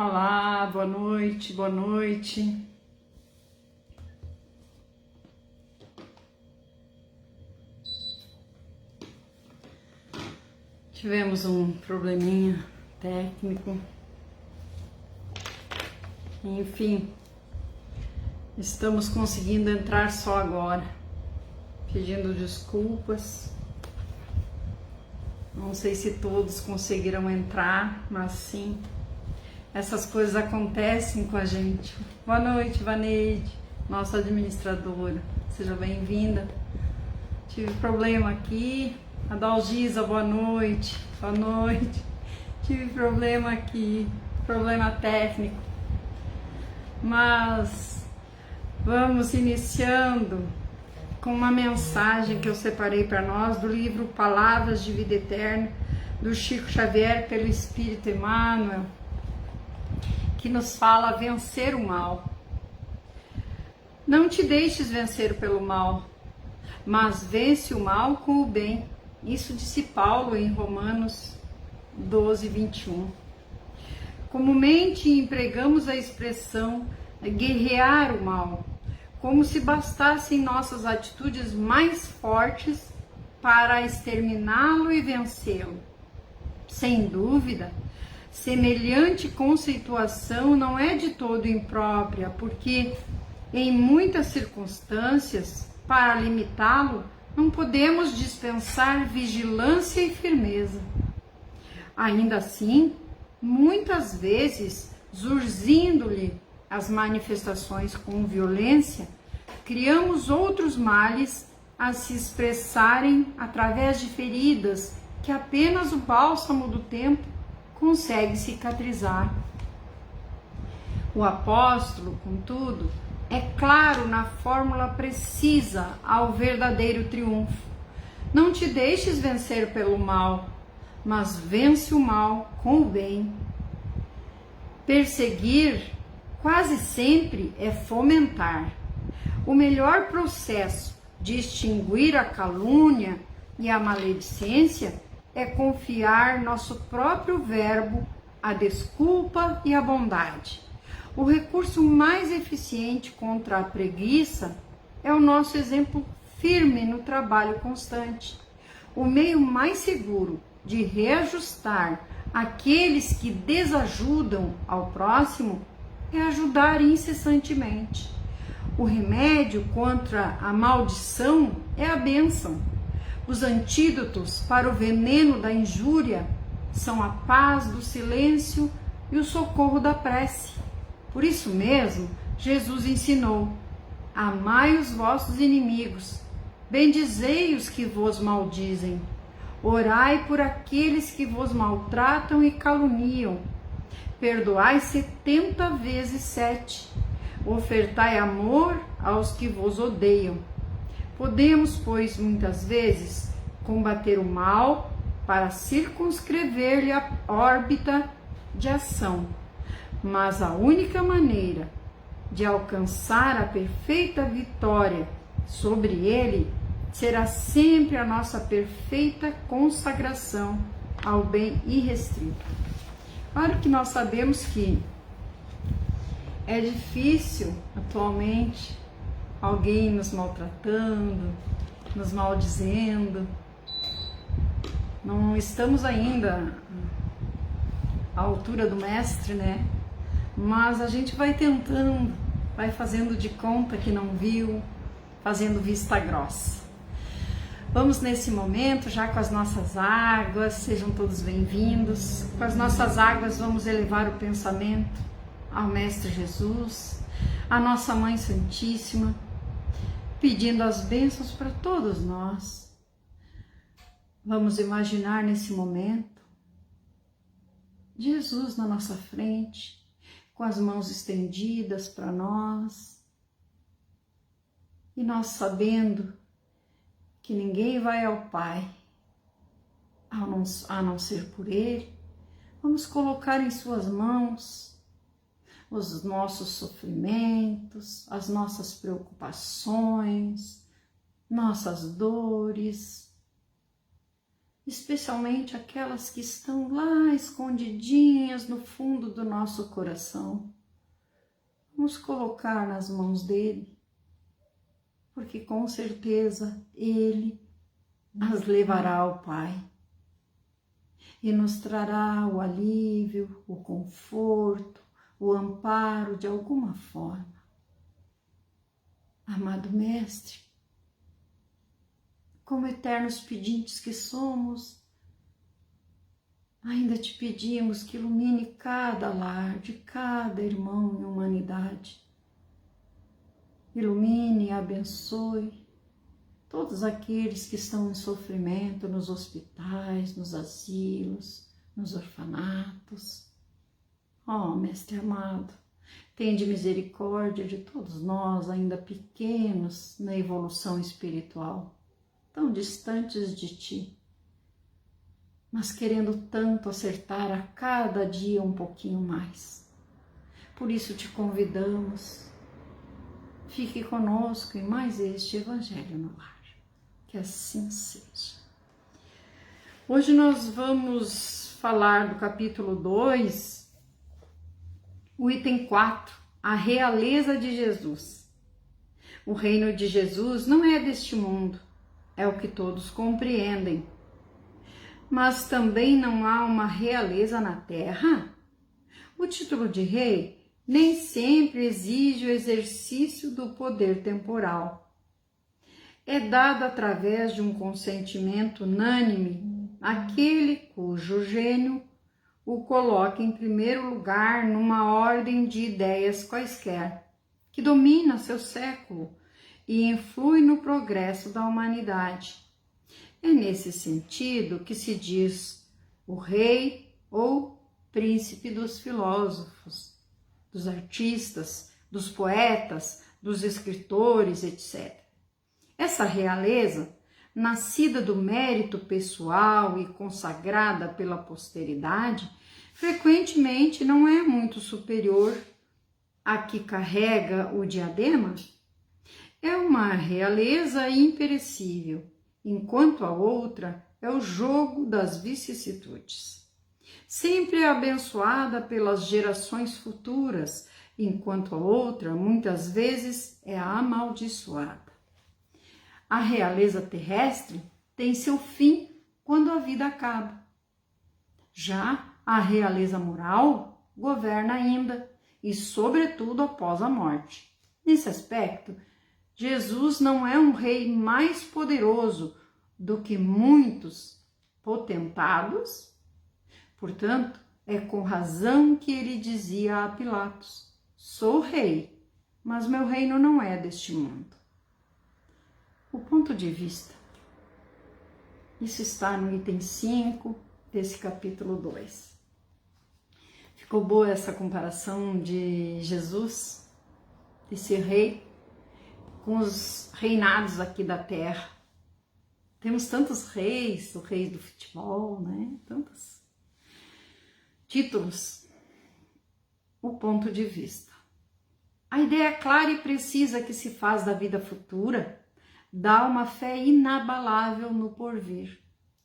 Olá, boa noite, boa noite. Tivemos um probleminha técnico. Enfim, estamos conseguindo entrar só agora. Pedindo desculpas. Não sei se todos conseguiram entrar, mas sim. Essas coisas acontecem com a gente. Boa noite, Vaneide, nossa administradora. Seja bem-vinda. Tive problema aqui. Adalgisa, boa noite. Boa noite. Tive problema aqui. Problema técnico. Mas vamos iniciando com uma mensagem que eu separei para nós do livro Palavras de Vida Eterna, do Chico Xavier, pelo Espírito Emmanuel, que nos fala vencer o mal. Não te deixes vencer pelo mal, mas vence o mal com o bem. Isso disse Paulo em Romanos 12, 21. Comumente empregamos a expressão guerrear o mal, como se bastassem nossas atitudes mais fortes para exterminá-lo e vencê-lo. Sem dúvida, semelhante conceituação não é de todo imprópria, porque em muitas circunstâncias, para limitá-lo, não podemos dispensar vigilância e firmeza. Ainda assim, muitas vezes, zurzindo-lhe as manifestações com violência, criamos outros males a se expressarem através de feridas que apenas o bálsamo do tempo consegue cicatrizar. O apóstolo, contudo, é claro na fórmula precisa ao verdadeiro triunfo. Não te deixes vencer pelo mal, mas vence o mal com o bem. Perseguir quase sempre é fomentar. O melhor processo de extinguir a calúnia e a maledicência é confiar nosso próprio verbo à desculpa e à bondade. O recurso mais eficiente contra a preguiça é o nosso exemplo firme no trabalho constante. O meio mais seguro de reajustar aqueles que desajudam ao próximo é ajudar incessantemente. O remédio contra a maldição é a bênção. Os antídotos para o veneno da injúria são a paz do silêncio e o socorro da prece. Por isso mesmo, Jesus ensinou: amai os vossos inimigos, bendizei os que vos maldizem, orai por aqueles que vos maltratam e caluniam, perdoai 70 vezes 7, ofertai amor aos que vos odeiam. Podemos, pois, muitas vezes, combater o mal para circunscrever-lhe a órbita de ação, mas a única maneira de alcançar a perfeita vitória sobre ele será sempre a nossa perfeita consagração ao bem irrestrito. Claro que nós sabemos que é difícil atualmente alguém nos maltratando, nos maldizendo. Não estamos ainda à altura do mestre, né? Mas a gente vai tentando, vai fazendo de conta que não viu, fazendo vista grossa. Vamos nesse momento já com as nossas águas, sejam todos bem-vindos. Com as nossas águas vamos elevar o pensamento ao Mestre Jesus, à nossa Mãe Santíssima, pedindo as bênçãos para todos nós. Vamos imaginar nesse momento Jesus na nossa frente, com as mãos estendidas para nós, e nós sabendo que ninguém vai ao Pai a não ser por Ele, vamos colocar em suas mãos os nossos sofrimentos, as nossas preocupações, nossas dores, especialmente aquelas que estão lá escondidinhas no fundo do nosso coração. Vamos colocar nas mãos dele, porque com certeza ele as levará ao Pai e nos trará o alívio, o conforto, o amparo de alguma forma. Amado Mestre, como eternos pedintes que somos, ainda te pedimos que ilumine cada lar de cada irmão em humanidade. Ilumine e abençoe todos aqueles que estão em sofrimento nos hospitais, nos asilos, nos orfanatos. Ó, Mestre amado, tende misericórdia de todos nós, ainda pequenos na evolução espiritual, tão distantes de Ti, mas querendo tanto acertar a cada dia um pouquinho mais. Por isso te convidamos, fique conosco em mais este Evangelho no Lar. Que assim seja. Hoje nós vamos falar do capítulo 2, o item 4, a realeza de Jesus. O reino de Jesus não é deste mundo, é o que todos compreendem. Mas também não há uma realeza na terra? O título de rei nem sempre exige o exercício do poder temporal. É dado através de um consentimento unânime àquele cujo gênio o coloca em primeiro lugar numa ordem de ideias quaisquer, que domina seu século e influi no progresso da humanidade. É nesse sentido que se diz o rei ou príncipe dos filósofos, dos artistas, dos poetas, dos escritores, etc. Essa realeza, nascida do mérito pessoal e consagrada pela posteridade, frequentemente não é muito superior à que carrega o diadema. É uma realeza imperecível, enquanto a outra é o jogo das vicissitudes. Sempre é abençoada pelas gerações futuras, enquanto a outra, muitas vezes, é amaldiçoada. A realeza terrestre tem seu fim quando a vida acaba. Já a realeza moral governa ainda e, sobretudo, após a morte. Nesse aspecto, Jesus não é um rei mais poderoso do que muitos potentados. Portanto, é com razão que ele dizia a Pilatos: sou rei, mas meu reino não é deste mundo. O ponto de vista. Isso está no item 5 desse capítulo 2. Ficou boa essa comparação de Jesus, desse rei, com os reinados aqui da terra. Temos tantos reis, o rei do futebol, né? Tantos títulos. O ponto de vista. A ideia clara e precisa que se faz da vida futura dá uma fé inabalável no porvir.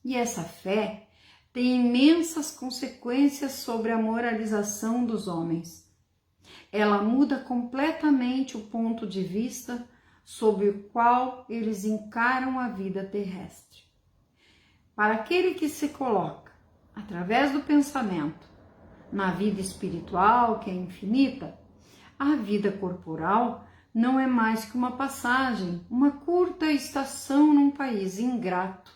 E essa fé tem imensas consequências sobre a moralização dos homens. Ela muda completamente o ponto de vista sobre o qual eles encaram a vida terrestre. Para aquele que se coloca, através do pensamento, na vida espiritual, que é infinita, a vida corporal não é mais que uma passagem, uma curta estação num país ingrato.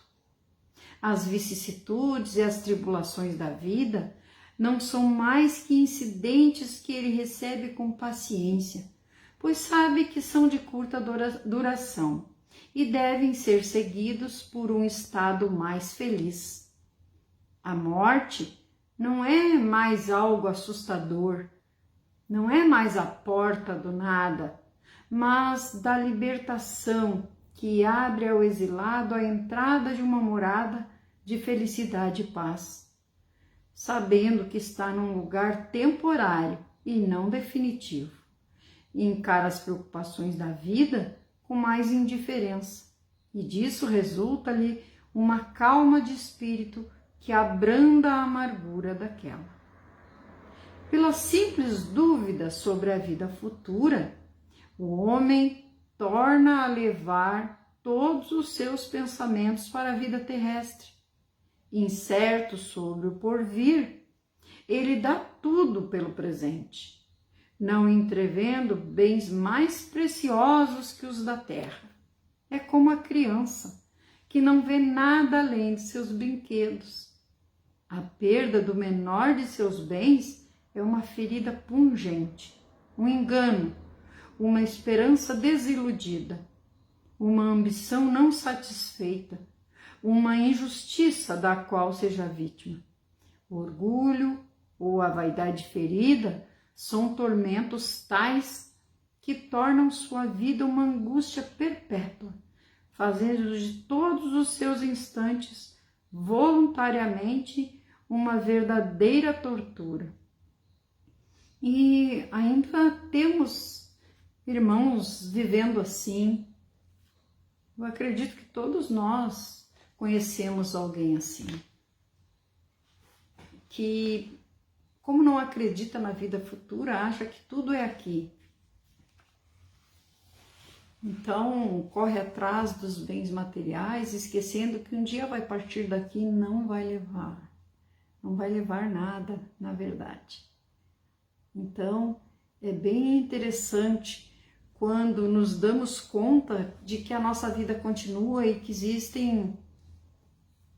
As vicissitudes e as tribulações da vida não são mais que incidentes que ele recebe com paciência, pois sabe que são de curta duração e devem ser seguidos por um estado mais feliz. A morte não é mais algo assustador, não é mais a porta do nada, mas da libertação que abre ao exilado a entrada de uma morada de felicidade e paz, sabendo que está num lugar temporário e não definitivo, e encara as preocupações da vida com mais indiferença, e disso resulta-lhe uma calma de espírito que abranda a amargura daquela. Pela simples dúvida sobre a vida futura, o homem torna a levar todos os seus pensamentos para a vida terrestre. Incerto sobre o porvir, ele dá tudo pelo presente, não entrevendo bens mais preciosos que os da terra. É como a criança, que não vê nada além de seus brinquedos. A perda do menor de seus bens é uma ferida pungente, um engano, uma esperança desiludida, uma ambição não satisfeita, uma injustiça da qual seja vítima. O orgulho ou a vaidade ferida são tormentos tais que tornam sua vida uma angústia perpétua, fazendo de todos os seus instantes, voluntariamente, uma verdadeira tortura. E ainda temos irmãos vivendo assim. Eu acredito que todos nós conhecemos alguém assim, que, como não acredita na vida futura, acha que tudo é aqui. Então, corre atrás dos bens materiais, esquecendo que um dia vai partir daqui e não vai levar nada, na verdade. Então, é bem interessante quando nos damos conta de que a nossa vida continua e que existem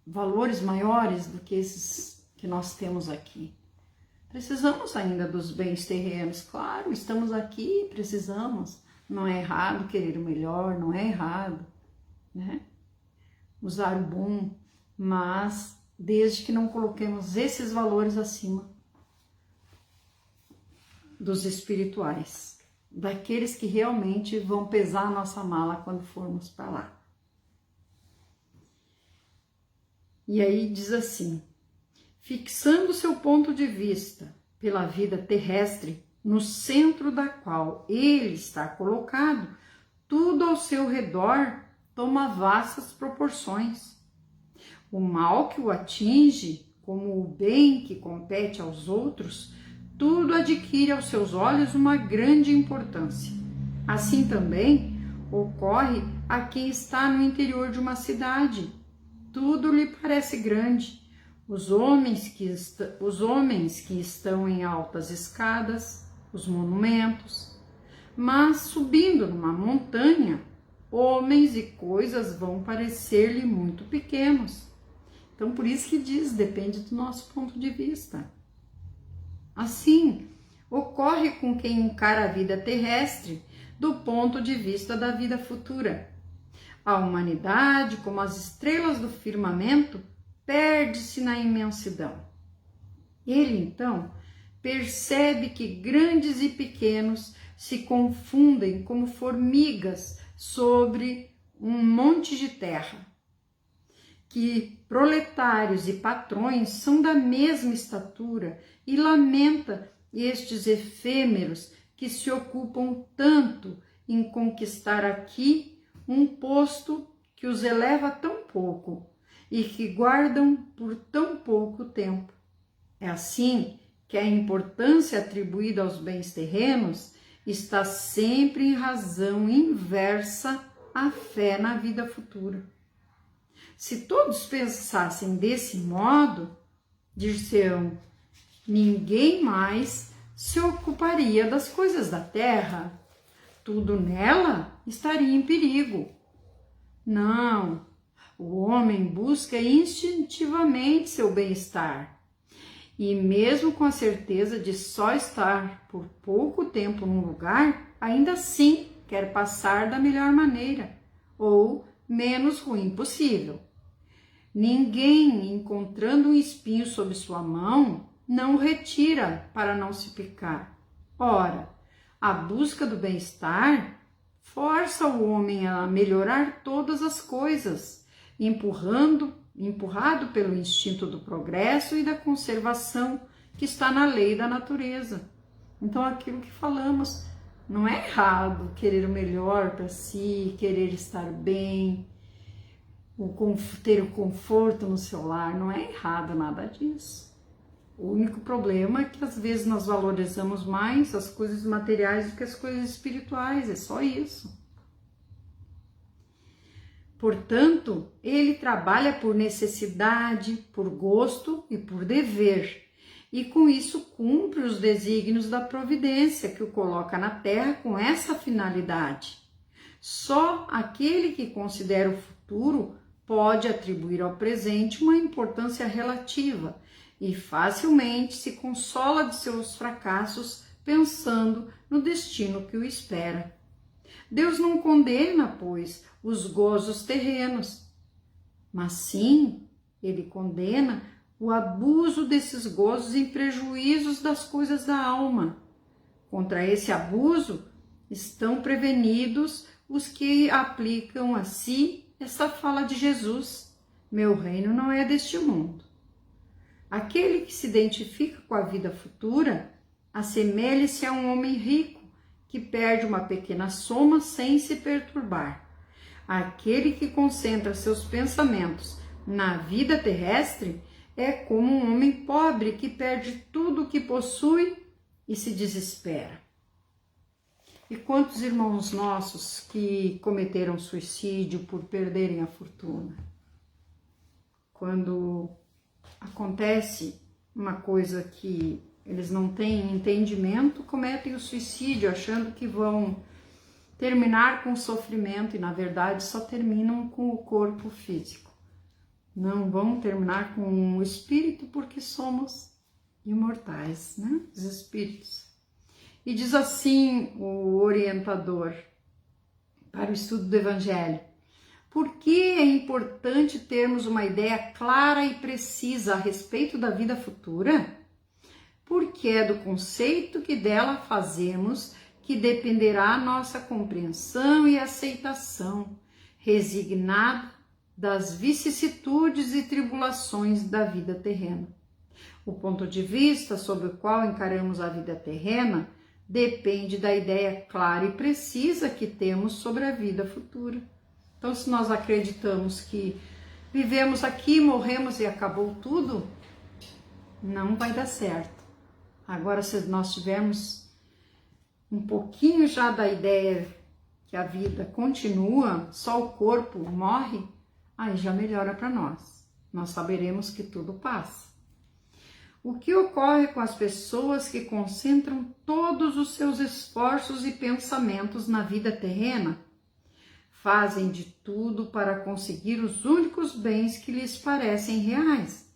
valores maiores do que esses que nós temos aqui. Precisamos ainda dos bens terrenos, claro, estamos aqui, precisamos. Não é errado querer o melhor, não é errado, né? Usar o bom, mas desde que não coloquemos esses valores acima dos espirituais, daqueles que realmente vão pesar a nossa mala quando formos para lá. E aí diz assim: fixando seu ponto de vista pela vida terrestre, no centro da qual ele está colocado, tudo ao seu redor toma vastas proporções. O mal que o atinge, como o bem que compete aos outros, tudo adquire aos seus olhos uma grande importância. Assim também ocorre a quem está no interior de uma cidade. Tudo lhe parece grande. Os homens que estão em altas escadas, os monumentos, mas subindo numa montanha, homens e coisas vão parecer-lhe muito pequenos. Então, por isso que diz, depende do nosso ponto de vista. Assim, ocorre com quem encara a vida terrestre do ponto de vista da vida futura. A humanidade, como as estrelas do firmamento, perde-se na imensidão. Ele, então, percebe que grandes e pequenos se confundem como formigas sobre um monte de terra, que proletários e patrões são da mesma estatura e lamenta estes efêmeros que se ocupam tanto em conquistar aqui um posto que os eleva tão pouco e que guardam por tão pouco tempo. É assim que a importância atribuída aos bens terrenos está sempre em razão inversa à fé na vida futura. Se todos pensassem desse modo, dir-se-ão, ninguém mais se ocuparia das coisas da terra. Tudo nela estaria em perigo. Não, o homem busca instintivamente seu bem-estar. E mesmo com a certeza de só estar por pouco tempo num lugar, ainda assim quer passar da melhor maneira, ou menos ruim possível. Ninguém, encontrando um espinho sob sua mão, não o retira para não se picar. Ora, a busca do bem-estar força o homem a melhorar todas as coisas, empurrado pelo instinto do progresso e da conservação que está na lei da natureza. Então, aquilo que falamos, não é errado querer o melhor para si, querer estar bem, ter o conforto no seu lar, não é errado nada disso. O único problema é que às vezes nós valorizamos mais as coisas materiais do que as coisas espirituais, é só isso. Portanto, ele trabalha por necessidade, por gosto e por dever, e com isso cumpre os desígnios da providência que o coloca na terra com essa finalidade. Só aquele que considera o futuro pode atribuir ao presente uma importância relativa e facilmente se consola de seus fracassos pensando no destino que o espera. Deus não condena, pois, os gozos terrenos, mas sim, ele condena o abuso desses gozos em prejuízos das coisas da alma. Contra esse abuso estão prevenidos os que aplicam a si essa fala de Jesus: meu reino não é deste mundo. Aquele que se identifica com a vida futura assemelha-se a um homem rico que perde uma pequena soma sem se perturbar. Aquele que concentra seus pensamentos na vida terrestre é como um homem pobre que perde tudo o que possui e se desespera. E quantos irmãos nossos que cometeram suicídio por perderem a fortuna? Quando acontece uma coisa que eles não têm entendimento, cometem o suicídio achando que vão terminar com o sofrimento e na verdade só terminam com o corpo físico. Não vão terminar com o espírito porque somos imortais, né? Os espíritos. E diz assim o orientador para o estudo do Evangelho: por que é importante termos uma ideia clara e precisa a respeito da vida futura? Porque é do conceito que dela fazemos que dependerá a nossa compreensão e aceitação, resignada das vicissitudes e tribulações da vida terrena. O ponto de vista sob o qual encaramos a vida terrena depende da ideia clara e precisa que temos sobre a vida futura. Então, se nós acreditamos que vivemos aqui, morremos e acabou tudo, não vai dar certo. Agora, se nós tivermos um pouquinho já da ideia que a vida continua, só o corpo morre, aí já melhora para nós. Nós saberemos que tudo passa. O que ocorre com as pessoas que concentram todos os seus esforços e pensamentos na vida terrena? Fazem de tudo para conseguir os únicos bens que lhes parecem reais,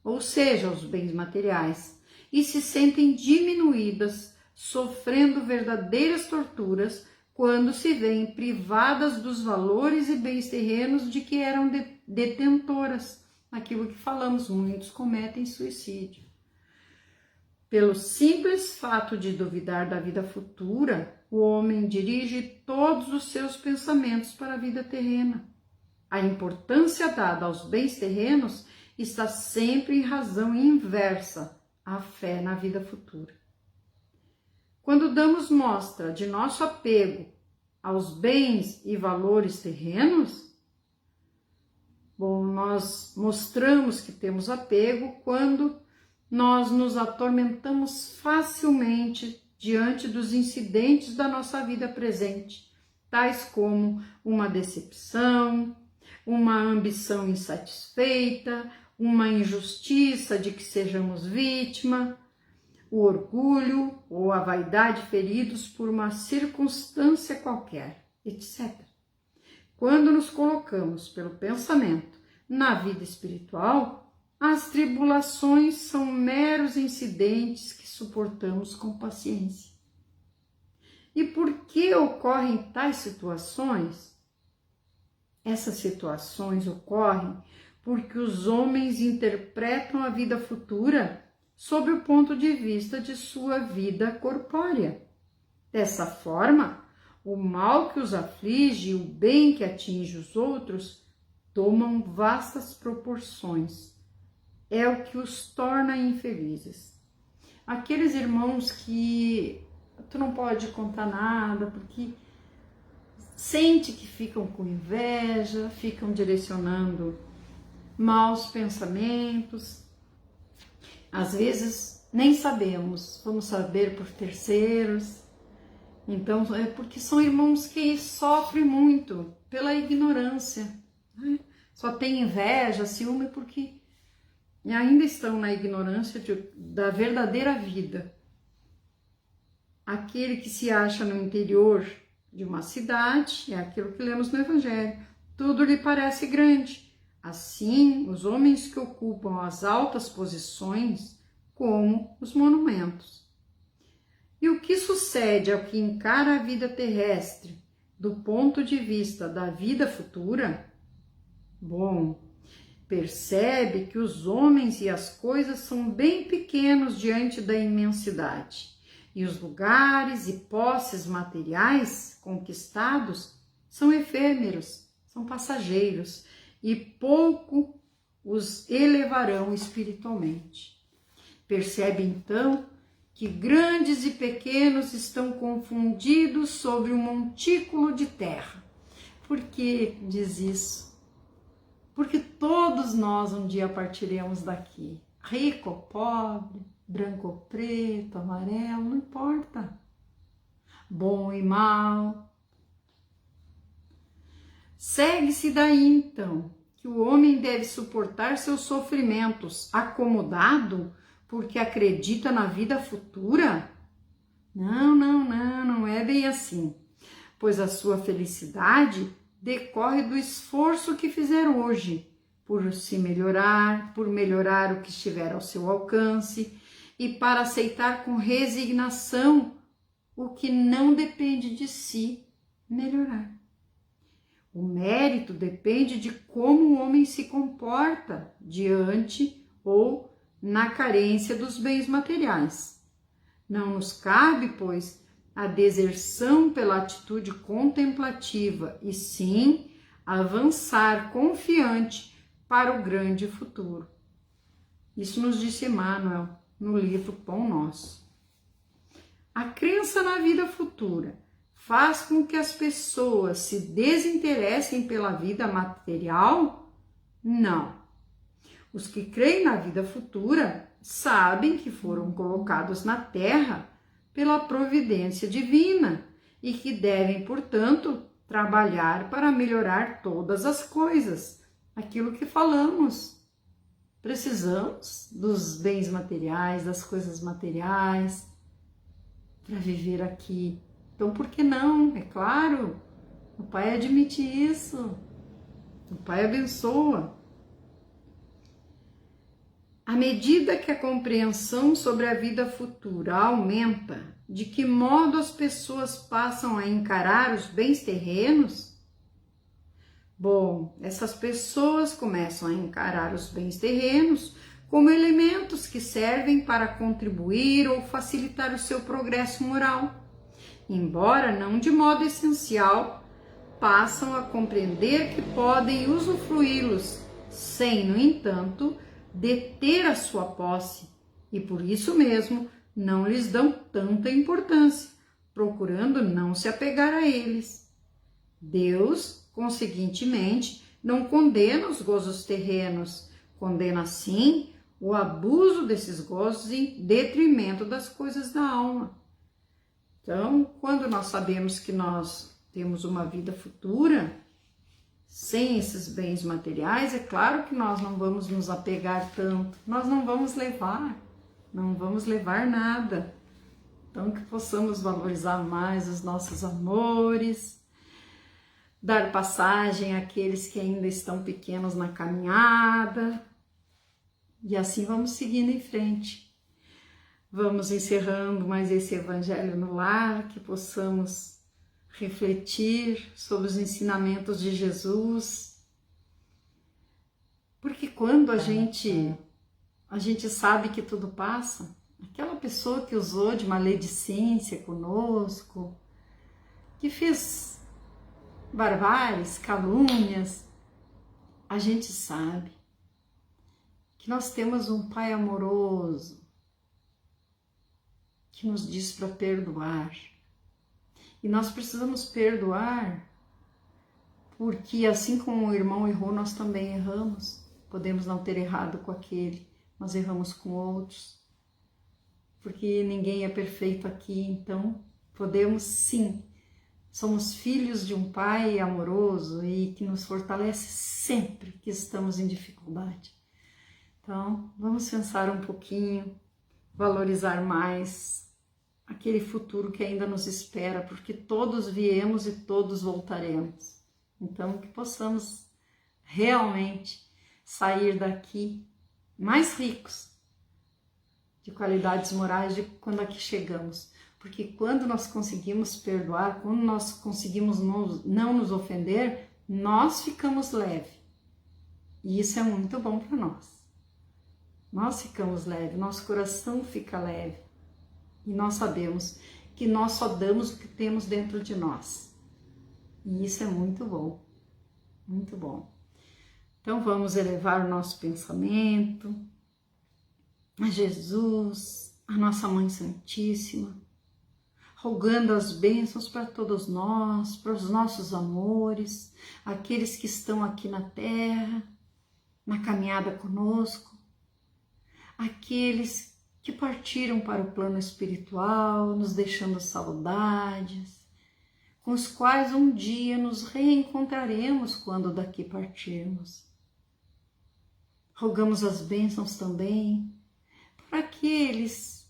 ou seja, os bens materiais, e se sentem diminuídas, sofrendo verdadeiras torturas quando se veem privadas dos valores e bens terrenos de que eram detentoras. Aquilo que falamos, muitos cometem suicídio. Pelo simples fato de duvidar da vida futura, o homem dirige todos os seus pensamentos para a vida terrena. A importância dada aos bens terrenos está sempre em razão inversa à fé na vida futura. Quando damos mostra de nosso apego aos bens e valores terrenos, nós mostramos que temos apego quando nós nos atormentamos facilmente diante dos incidentes da nossa vida presente, tais como uma decepção, uma ambição insatisfeita, uma injustiça de que sejamos vítima, o orgulho ou a vaidade feridos por uma circunstância qualquer, etc. Quando nos colocamos pelo pensamento na vida espiritual, as tribulações são meros incidentes que suportamos com paciência. E por que ocorrem tais situações? Essas situações ocorrem porque os homens interpretam a vida futura sob o ponto de vista de sua vida corpórea. Dessa forma, o mal que os aflige e o bem que atinge os outros tomam vastas proporções. É o que os torna infelizes. Aqueles irmãos que tu não pode contar nada, porque sente que ficam com inveja, ficam direcionando maus pensamentos. Às vezes nem sabemos, vamos saber por terceiros. Então é porque são irmãos que sofrem muito pela ignorância, né? Só tem inveja, ciúme porque ainda estão na ignorância da verdadeira vida. Aquele que se acha no interior de uma cidade, é aquilo que lemos no Evangelho, tudo lhe parece grande. Assim, os homens que ocupam as altas posições, como os monumentos. E o que sucede ao que encara a vida terrestre do ponto de vista da vida futura? Bom, percebe que os homens e as coisas são bem pequenos diante da imensidade, e os lugares e posses materiais conquistados são efêmeros, são passageiros, e pouco os elevarão espiritualmente. Percebe então que grandes e pequenos estão confundidos sobre um montículo de terra. Por que diz isso? Porque todos nós um dia partiremos daqui, rico ou pobre, branco ou preto, amarelo, não importa, bom e mal. Segue-se daí então que o homem deve suportar seus sofrimentos acomodado porque acredita na vida futura? Não é bem assim, pois a sua felicidade decorre do esforço que fizer hoje, por se melhorar, por melhorar o que estiver ao seu alcance e para aceitar com resignação o que não depende de si melhorar. O mérito depende de como o homem se comporta diante ou na carência dos bens materiais. Não nos cabe, pois, a deserção pela atitude contemplativa, e sim avançar confiante para o grande futuro. Isso nos disse Emmanuel no livro Pão Nosso. A crença na vida futura faz com que as pessoas se desinteressem pela vida material? Não. Os que creem na vida futura sabem que foram colocados na Terra pela providência divina e que devem, portanto, trabalhar para melhorar todas as coisas. Aquilo que falamos. Precisamos dos bens materiais, das coisas materiais para viver aqui. Então, por que não? É claro, o Pai admite isso. O Pai abençoa. À medida que a compreensão sobre a vida futura aumenta, de que modo as pessoas passam a encarar os bens terrenos? Bom, essas pessoas começam a encarar os bens terrenos como elementos que servem para contribuir ou facilitar o seu progresso moral. Embora não de modo essencial, passam a compreender que podem usufruí-los, sem, no entanto, deter a sua posse, e por isso mesmo não lhes dão tanta importância, procurando não se apegar a eles. Deus, conseguintemente, não condena os gozos terrenos, condena sim o abuso desses gozos em detrimento das coisas da alma. Então, quando nós sabemos que nós temos uma vida futura, sem esses bens materiais, é claro que nós não vamos nos apegar tanto, nós não vamos levar nada. Então, que possamos valorizar mais os nossos amores, dar passagem àqueles que ainda estão pequenos na caminhada, e assim vamos seguindo em frente. Vamos encerrando mais esse Evangelho no Lar, que possamos refletir sobre os ensinamentos de Jesus, porque quando a gente sabe que tudo passa, aquela pessoa que usou de maledicência conosco, que fez barbáries, calúnias, a gente sabe que nós temos um Pai amoroso que nos diz para perdoar. E nós precisamos perdoar porque assim como o irmão errou, nós também erramos. Podemos não ter errado com aquele, mas erramos com outros, porque ninguém é perfeito aqui, então podemos sim. Somos filhos de um Pai amoroso e que nos fortalece sempre que estamos em dificuldade. Então, vamos pensar um pouquinho, valorizar mais aquele futuro que ainda nos espera, porque todos viemos e todos voltaremos. Então, que possamos realmente sair daqui mais ricos de qualidades morais de quando aqui chegamos. Porque quando nós conseguimos perdoar, quando nós conseguimos não nos ofender, nós ficamos leve. E isso é muito bom para nós. Nós ficamos leve, nosso coração fica leve. E nós sabemos que nós só damos o que temos dentro de nós. E isso é muito bom, muito bom. Então vamos elevar o nosso pensamento a Jesus, a nossa Mãe Santíssima, rogando as bênçãos para todos nós, para os nossos amores, aqueles que estão aqui na terra, na caminhada conosco, aqueles que partiram para o plano espiritual, nos deixando saudades, com os quais um dia nos reencontraremos quando daqui partirmos. Rogamos as bênçãos também para aqueles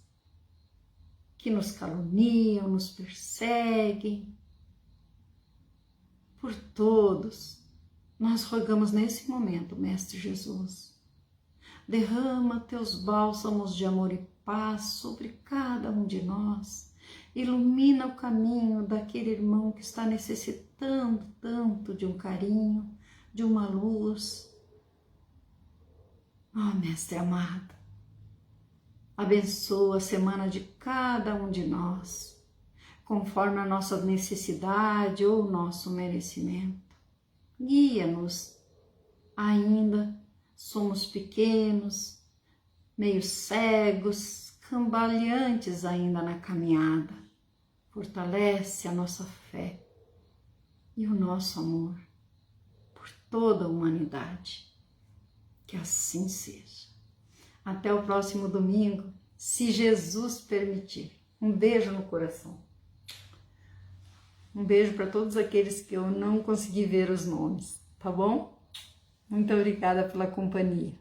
que nos caluniam, nos perseguem, por todos. Nós rogamos nesse momento, Mestre Jesus, derrama teus bálsamos de amor e paz sobre cada um de nós, ilumina o caminho daquele irmão que está necessitando tanto de um carinho, de uma luz. Oh, Mestre amado, abençoa a semana de cada um de nós, conforme a nossa necessidade ou o nosso merecimento. Guia-nos, ainda somos pequenos, meio cegos, cambaleantes ainda na caminhada. Fortalece a nossa fé e o nosso amor por toda a humanidade. Que assim seja. Até o próximo domingo, se Jesus permitir. Um beijo no coração. Um beijo para todos aqueles que eu não consegui ver os nomes, tá bom? Muito obrigada pela companhia.